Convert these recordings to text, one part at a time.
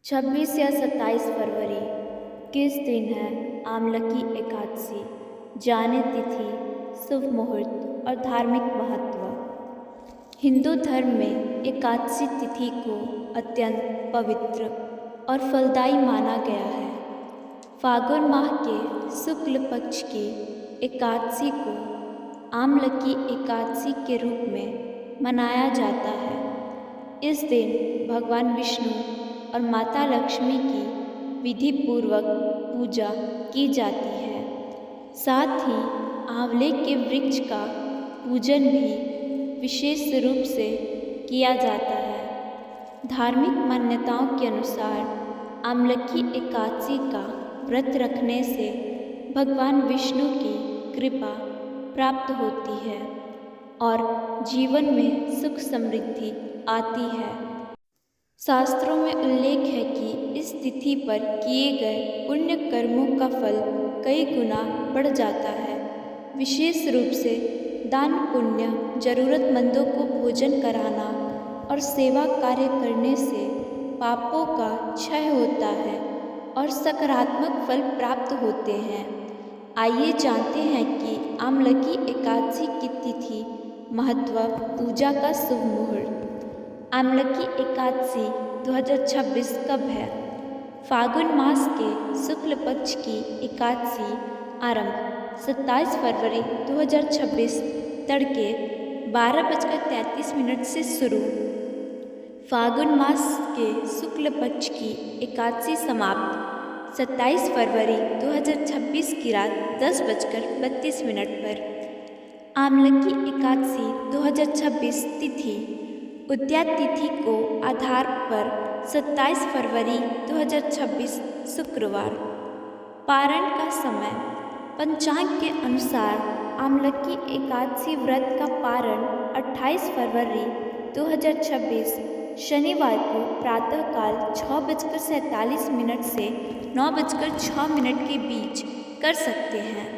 26 या 27 फरवरी किस दिन है आमलकी एकादशी। जाने तिथि, शुभ मुहूर्त और धार्मिक महत्व। हिंदू धर्म में एकादशी तिथि को अत्यंत पवित्र और फलदायी माना गया है। फागुन माह के शुक्ल पक्ष की एकादशी को आमलकी एकादशी के रूप में मनाया जाता है। इस दिन भगवान विष्णु और माता लक्ष्मी की विधि पूर्वक पूजा की जाती है। साथ ही आंवले के वृक्ष का पूजन भी विशेष रूप से किया जाता है। धार्मिक मान्यताओं के अनुसार आमलकी एकादशी का व्रत रखने से भगवान विष्णु की कृपा प्राप्त होती है और जीवन में सुख समृद्धि आती है। शास्त्रों में उल्लेख है कि इस तिथि पर किए गए पुण्य कर्मों का फल कई गुना बढ़ जाता है। विशेष रूप से दान पुण्य, जरूरतमंदों को भोजन कराना और सेवा कार्य करने से पापों का क्षय होता है और सकारात्मक फल प्राप्त होते हैं। आइए जानते हैं कि आमलकी एकादशी की तिथि, महत्व, पूजा का शुभ मुहूर्त। आमलकी एकादशी 2026 कब है? फागुन मास के शुक्ल पक्ष की एकादशी आरंभ 27 फरवरी 2026 तड़के 12:33 से शुरू। फागुन मास के शुक्ल पक्ष की एकादशी समाप्त 27 फरवरी 2026 की रात 10:32 पर। आमलकी एकादशी 2026 तिथि, उद्या तिथि को आधार पर 27 फरवरी 2026 शुक्रवार। पारण का समय, पंचांग के अनुसार आमलकी एकादशी व्रत का पारण 28 फरवरी 2026 शनिवार को प्रातःकाल 6:47 से 9:06 के बीच कर सकते हैं।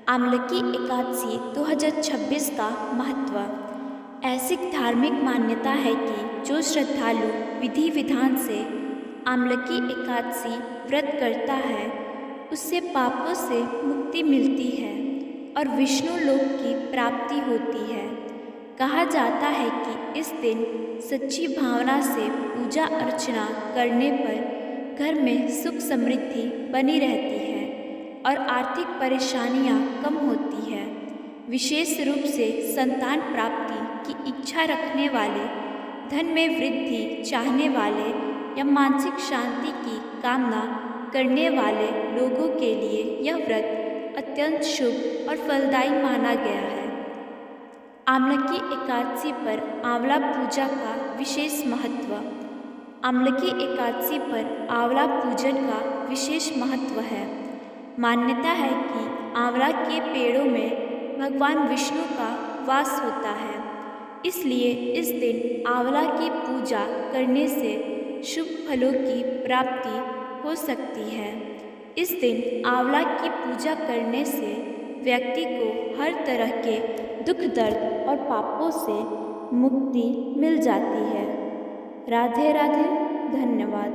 आमलकी एकादशी 2026 का महत्व। ऐसी धार्मिक मान्यता है कि जो श्रद्धालु विधि विधान से आमलकी एकादशी व्रत करता है उससे पापों से मुक्ति मिलती है और विष्णु लोक की प्राप्ति होती है। कहा जाता है कि इस दिन सच्ची भावना से पूजा अर्चना करने पर घर में सुख समृद्धि बनी रहती है और आर्थिक परेशानियां कम होती है। विशेष रूप से संतान प्राप्ति की इच्छा रखने वाले, धन में वृद्धि चाहने वाले या मानसिक शांति की कामना करने वाले लोगों के लिए यह व्रत अत्यंत शुभ और फलदायी माना गया है। आमलकी एकादशी पर आंवला पूजा का विशेष महत्व। आमलकी एकादशी पर आंवला पूजन का विशेष महत्व है। मान्यता है कि आंवला के पेड़ों में भगवान विष्णु का वास होता है, इसलिए इस दिन आंवला की पूजा करने से शुभ फलों की प्राप्ति हो सकती है। इस दिन आंवला की पूजा करने से व्यक्ति को हर तरह के दुख दर्द और पापों से मुक्ति मिल जाती है। राधे राधे, धन्यवाद।